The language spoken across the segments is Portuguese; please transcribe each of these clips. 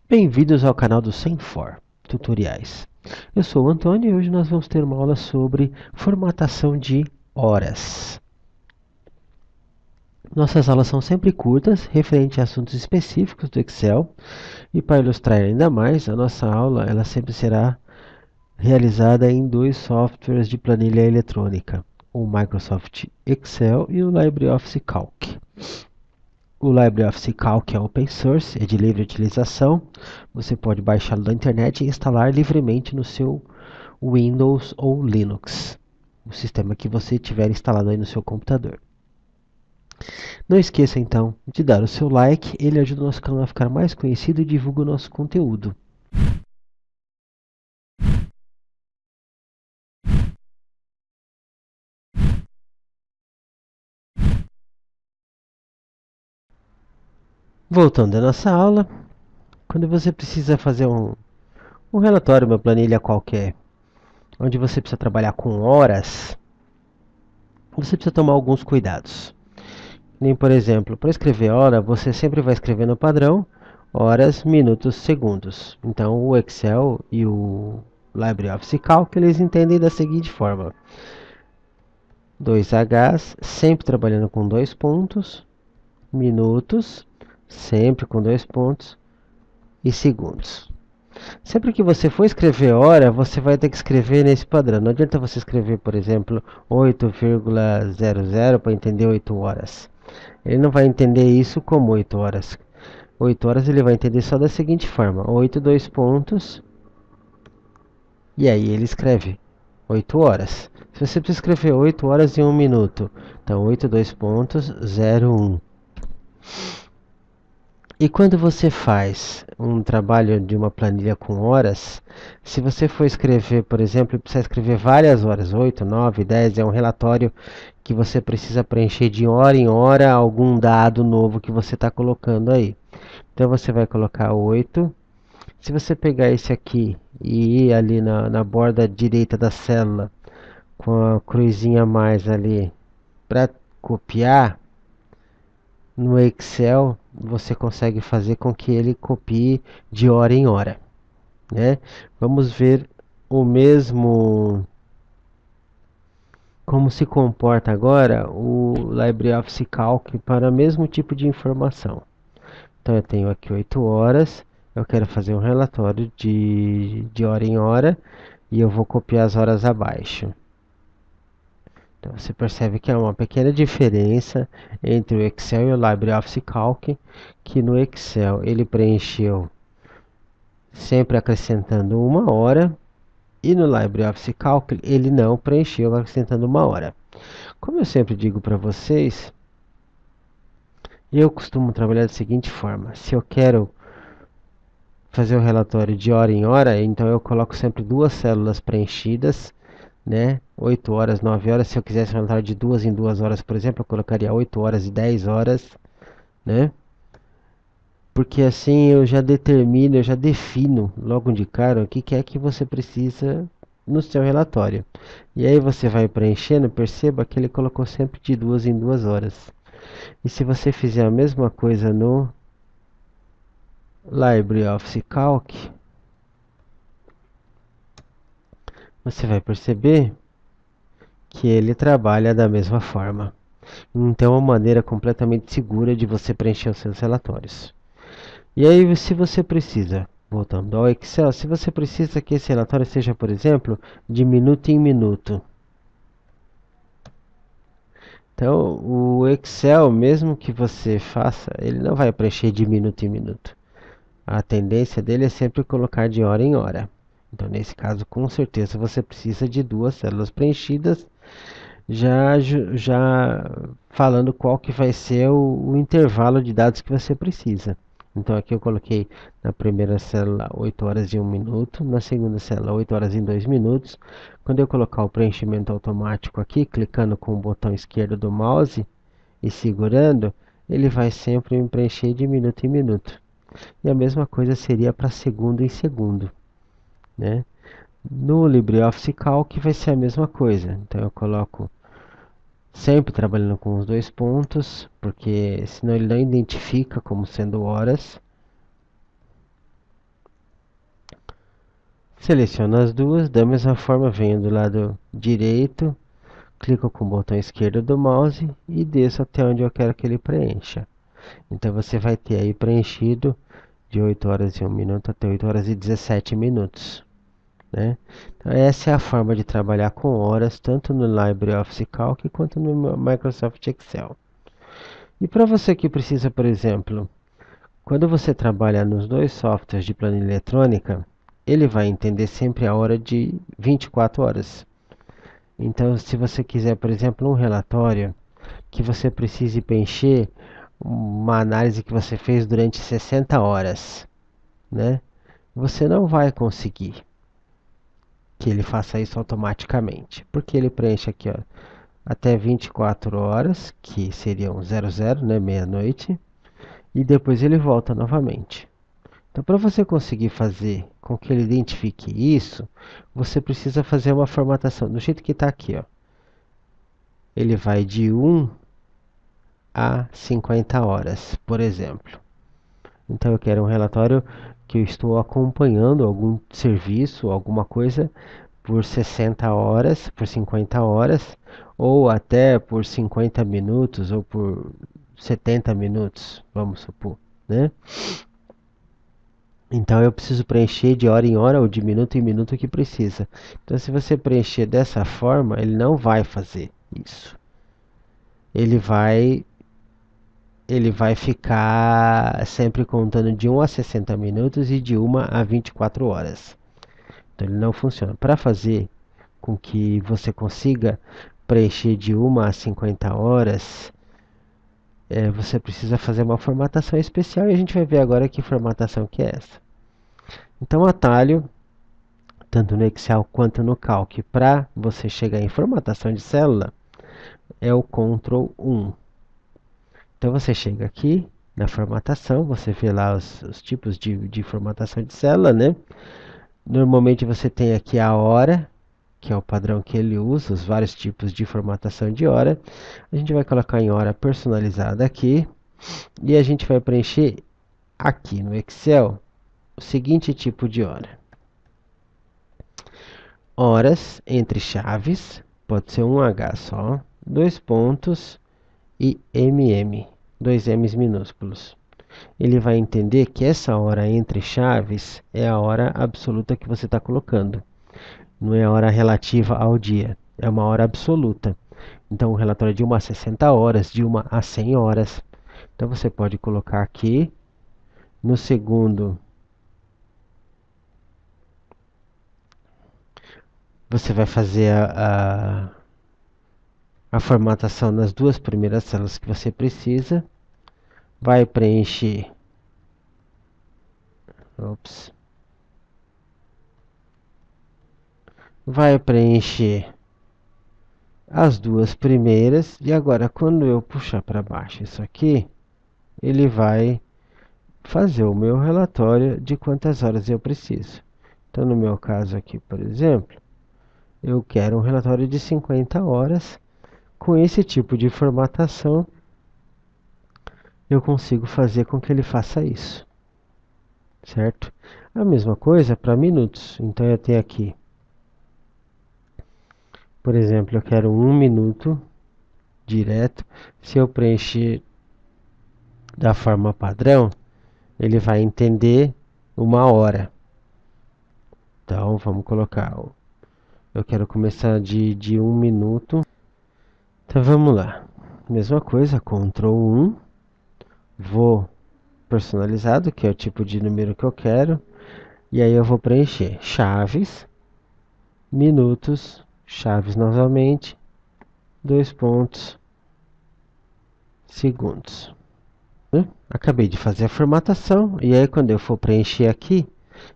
Bem-vindos ao canal do Senfor Tutoriais. Eu sou o Antônio e hoje nós vamos ter uma aula sobre formatação de horas. Nossas aulas são sempre curtas, referente a assuntos específicos do Excel, e para ilustrar ainda mais, a nossa aula ela sempre será realizada em dois softwares de planilha eletrônica, o Microsoft Excel e o LibreOffice Calc. O LibreOffice Calc é open source, é de livre utilização. Você pode baixá-lo da internet e instalar livremente no seu Windows ou Linux, o sistema que você tiver instalado aí no seu computador. Não esqueça então de dar o seu like, ele ajuda o nosso canal a ficar mais conhecido e divulga o nosso conteúdo. Voltando à nossa aula, quando você precisa fazer um relatório, uma planilha qualquer, onde você precisa trabalhar com horas, você precisa tomar alguns cuidados. Nem, por exemplo, para escrever hora, você sempre vai escrever no padrão horas, minutos, segundos. Então, o Excel e o LibreOffice Calc, eles entendem da seguinte forma. Dois Hs, sempre trabalhando com dois pontos, minutos, sempre com dois pontos, e segundos. Sempre que você for escrever hora, você vai ter que escrever nesse padrão. Não adianta você escrever, por exemplo, 8,00 para entender 8 horas. Ele não vai entender isso como 8 horas. 8 horas ele vai entender só da seguinte forma: 8, dois pontos, e aí ele escreve 8 horas. Se você precisa escrever 8 horas e 1 minuto, então 8, dois pontos, 01. E quando você faz um trabalho de uma planilha com horas, se você for escrever, por exemplo, precisa escrever várias horas, 8, 9, 10, é um relatório que você precisa preencher de hora em hora algum dado novo que você está colocando aí. Então você vai colocar 8. Se você pegar esse aqui e ir ali na borda direita da célula com a cruzinha a mais ali para copiar, no Excel você consegue fazer com que ele copie de hora em hora, né? Vamos ver o mesmo como se comporta agora o LibreOffice Calc para o mesmo tipo de informação. Então eu tenho aqui 8 horas, eu quero fazer um relatório de hora em hora e eu vou copiar as horas abaixo. Então você percebe que há uma pequena diferença entre o Excel e o LibreOffice Calc, que no Excel ele preencheu sempre acrescentando uma hora e no LibreOffice Calc ele não preencheu acrescentando uma hora. Como eu sempre digo para vocês, eu costumo trabalhar da seguinte forma: se eu quero fazer o relatório de hora em hora, então eu coloco sempre duas células preenchidas, né? 8 horas, 9 horas. Se eu quisesse um relatório de 2 em 2 horas, por exemplo, eu colocaria 8 horas e 10 horas, né? Porque assim eu já determino, eu já defino logo de cara o que é que você precisa no seu relatório. E aí você vai preenchendo, perceba que ele colocou sempre de 2 em 2 horas. E se você fizer a mesma coisa no LibreOffice Calc, você vai perceber que ele trabalha da mesma forma. Então é uma maneira completamente segura de você preencher os seus relatórios. E aí, se você precisa, voltando ao Excel, se você precisa que esse relatório seja, por exemplo, de minuto em minuto. Então, o Excel, mesmo que você faça, ele não vai preencher de minuto em minuto. A tendência dele é sempre colocar de hora em hora. Então, nesse caso, com certeza você precisa de duas células preenchidas, já falando qual que vai ser o intervalo de dados que você precisa. Então aqui eu coloquei na primeira célula 8 horas e 1 minuto, na segunda célula 8 horas e 2 minutos. Quando eu colocar o preenchimento automático aqui, clicando com o botão esquerdo do mouse e segurando, ele vai sempre me preencher de minuto em minuto. E a mesma coisa seria para segundo em segundo, né? No LibreOffice Calc vai ser a mesma coisa. Então eu coloco sempre trabalhando com os dois pontos, porque senão ele não identifica como sendo horas. Seleciono as duas, da mesma forma venho do lado direito, clico com o botão esquerdo do mouse e desço até onde eu quero que ele preencha. Então você vai ter aí preenchido de 8 horas e 1 minuto até 8 horas e 17 minutos. Né? Então, essa é a forma de trabalhar com horas, tanto no LibreOffice Calc quanto no Microsoft Excel. E para você que precisa, por exemplo, quando você trabalha nos dois softwares de planilha eletrônica, ele vai entender sempre a hora de 24 horas. Então, se você quiser, por exemplo, um relatório que você precise preencher uma análise que você fez durante 60 horas, né? Você não vai conseguir que ele faça isso automaticamente, porque ele preenche aqui, ó, até 24 horas, que seriam 00, né, meia-noite, e depois ele volta novamente. Então, para você conseguir fazer com que ele identifique isso, você precisa fazer uma formatação do jeito que está aqui, ó. Ele vai de 1 a 50 horas, por exemplo. Então, eu quero um relatório que eu estou acompanhando algum serviço, alguma coisa por 60 horas, por 50 horas, ou até por 50 minutos, ou por 70 minutos, vamos supor, né? Então eu preciso preencher de hora em hora ou de minuto em minuto que precisa. Então se você preencher dessa forma, ele não vai fazer isso. Ele vai ele vai ficar sempre contando de 1 a 60 minutos e de 1 a 24 horas. Então ele não funciona. Para fazer com que você consiga preencher de 1 a 50 horas, você precisa fazer uma formatação especial e a gente vai ver agora que formatação que é essa. Então, o atalho, tanto no Excel quanto no Calc, para você chegar em formatação de célula, é o Ctrl 1. Então, você chega aqui na formatação, você vê lá os tipos de formatação de célula, né? Normalmente você tem aqui a hora, que é o padrão que ele usa, os vários tipos de formatação de hora. A gente vai colocar em hora personalizada aqui e a gente vai preencher aqui no Excel o seguinte tipo de hora. Horas entre chaves, pode ser um H só, dois pontos e MM, dois M's minúsculos. Ele vai entender que essa hora entre chaves é a hora absoluta que você está colocando. Não é a hora relativa ao dia, é uma hora absoluta. Então, o relatório é de 1 a 60 horas, de 1 a 100 horas. Então, você pode colocar aqui no segundo. Você vai fazer a formatação nas duas primeiras células que você precisa. Vai preencher. Ops. Vai preencher as duas primeiras. E agora, quando eu puxar para baixo isso aqui, ele vai fazer o meu relatório de quantas horas eu preciso. Então, no meu caso aqui, por exemplo, eu quero um relatório de 50 horas. Com esse tipo de formatação, eu consigo fazer com que ele faça isso, certo? A mesma coisa para minutos. Então, eu tenho aqui, por exemplo, eu quero 1 minuto direto. Se eu preencher da forma padrão, ele vai entender 1 hora. Então, vamos colocar. Eu quero começar de 1 minuto. Então, vamos lá. Mesma coisa, Ctrl 1. Vou personalizado, que é o tipo de número que eu quero. E aí eu vou preencher chaves, minutos, chaves novamente, dois pontos, segundos. Acabei de fazer a formatação e aí quando eu for preencher aqui,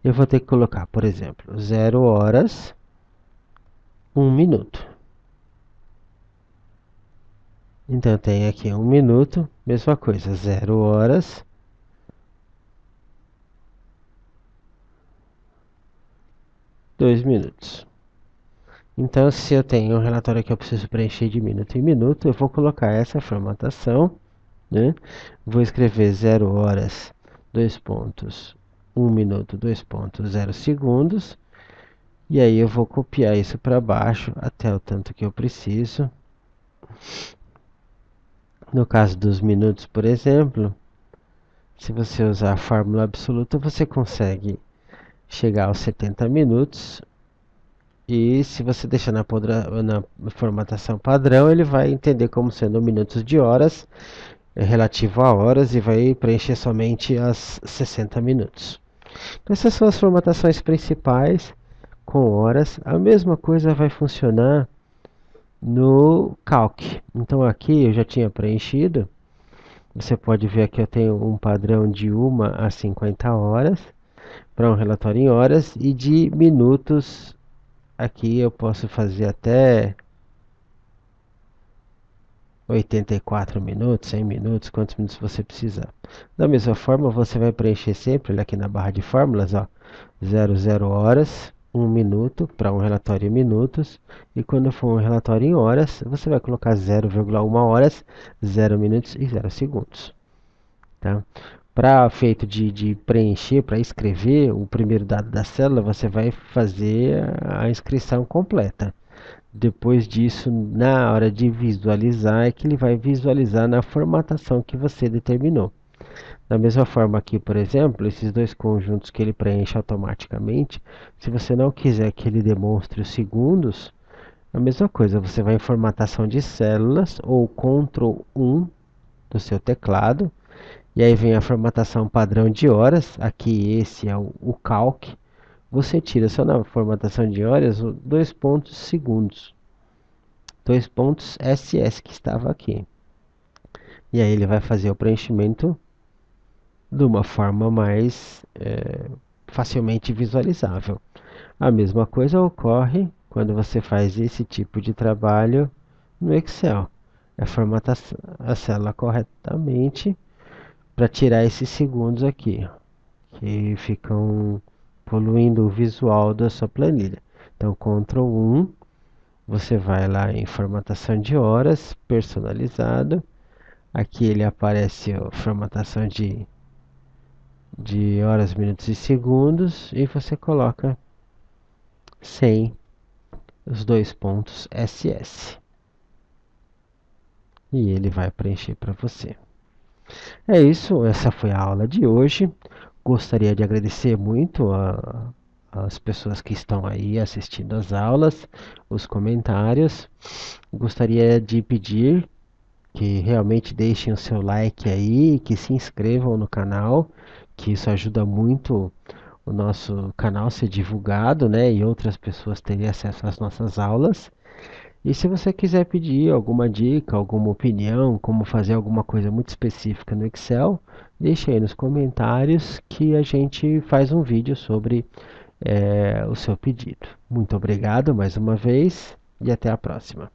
eu vou ter que colocar, por exemplo, 0 horas, 1 minuto. Então eu tenho aqui 1 minuto, mesma coisa, 0 horas, 2 minutos. Então, se eu tenho um relatório que eu preciso preencher de minuto em minuto, eu vou colocar essa formatação, né? Vou escrever 0 horas, 2 pontos, 1 minuto, 2 pontos, 0 segundos. E aí eu vou copiar isso para baixo até o tanto que eu preciso. No caso dos minutos, por exemplo, se você usar a fórmula absoluta, você consegue chegar aos 70 minutos. E se você deixar na formatação padrão, ele vai entender como sendo minutos de horas, relativo a horas, e vai preencher somente as 60 minutos. Essas são as formatações principais com horas. A mesma coisa vai funcionar no Calc. Então aqui eu já tinha preenchido. Você pode ver que eu tenho um padrão de 1 a 50 horas para um relatório em horas e de minutos. Aqui eu posso fazer até 84 minutos, 100 minutos, quantos minutos você precisar. Da mesma forma, você vai preencher sempre, olha aqui na barra de fórmulas, ó, 00 horas, 1 minuto para um relatório em minutos. E quando for um relatório em horas, você vai colocar 0,1 horas, 0 minutos e 0 segundos. Tá? Para feito de preencher, para escrever o primeiro dado da célula, você vai fazer a inscrição completa. Depois disso, na hora de visualizar, é que ele vai visualizar na formatação que você determinou. Da mesma forma aqui, por exemplo, esses dois conjuntos que ele preenche automaticamente, se você não quiser que ele demonstre os segundos, a mesma coisa, você vai em formatação de células ou Ctrl 1 do seu teclado, e aí vem a formatação padrão de horas, aqui esse é o calc, você tira só na formatação de horas dois pontos segundos, dois pontos SS que estava aqui. E aí ele vai fazer o preenchimento de uma forma mais facilmente visualizável. A mesma coisa ocorre quando você faz esse tipo de trabalho no Excel. É formatar a célula corretamente para tirar esses segundos aqui, que ficam poluindo o visual da sua planilha. Então, Ctrl 1, você vai lá em formatação de horas, personalizado. Aqui ele aparece a formatação de horas, minutos e segundos e você coloca sem os dois pontos SS. E ele vai preencher para você. É isso, essa foi a aula de hoje. Gostaria de agradecer muito as pessoas que estão aí assistindo às aulas, os comentários. Gostaria de pedir que realmente deixem o seu like aí, que se inscrevam no canal, que isso ajuda muito o nosso canal ser divulgado, né, e outras pessoas terem acesso às nossas aulas. E se você quiser pedir alguma dica, alguma opinião, como fazer alguma coisa muito específica no Excel, deixe aí nos comentários que a gente faz um vídeo sobre o seu pedido. Muito obrigado mais uma vez e até a próxima.